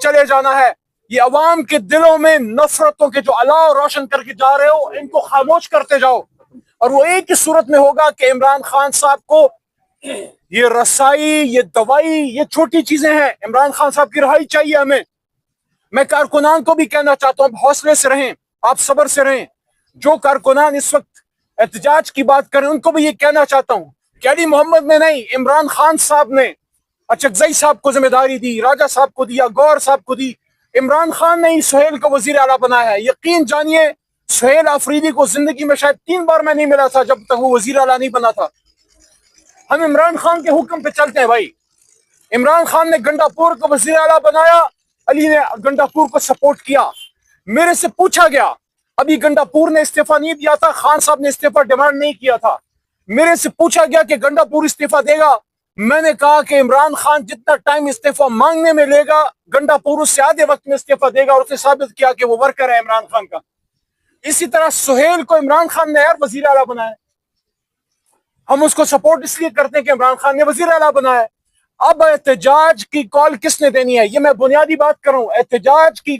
चले जाना है। ये अवाम के दिलों में नफरतों के जो अलाव रोशन करके जा रहे हो, इनको खामोश करते जाओ। और वो एक ही सूरत में होगा कि इमरान खान साहब को ये रसाई, ये दवाई, ये छोटी चीजें हैं। इमरान खान साहब की रिहाई चाहिए हमें। मैं कारकुनान को भी कहना चाहता हूं, हौसले से रहें, आप सब्र से रहें। जो कारकुनान इस वक्त एहतजाज की बात करें, उनको भी ये कहना चाहता हूं कि अली मोहम्मद ने नहीं, इमरान खान साहब ने अचकजई साहब को जिम्मेदारी दी, राजा साहब को दिया, गौर साहब को दी। इमरान खान ने ही सुहेल को वजीर आला बनाया है। यकीन जानिए, सुहेल आफरीदी को जिंदगी में शायद 3 बार मैं नहीं मिला था जब तक वो वजीर आला नहीं बना था। हम इमरान खान के हुक्म पे चलते हैं भाई। इमरान खान ने गंडापुर को वजीर आला बनाया, अली ने गंडापुर को सपोर्ट किया। मेरे से पूछा गया, अभी गंडापुर ने इस्तीफा नहीं दिया था, खान साहब ने इस्तीफा डिमांड नहीं किया था। मेरे से पूछा गया कि गंडापुर इस्तीफा देगा। मैंने कहा कि इमरान खान जितना टाइम इस्तीफा मांगने में लेगा, गंडापुर उससे आधे वक्त में इस्तीफा देगा। और उसने साबित किया कि वो वर्कर है इमरान खान का। इसी तरह सुहेल को इमरान खान ने यार वजीर आला बनाया। हम उसको सपोर्ट इसलिए करते हैं कि इमरान खान ने वजीर आला बनाया। अब एहतजाज की कॉल किसने देनी है, ये मैं बुनियादी बात कर रहा हूं। एहतजाज की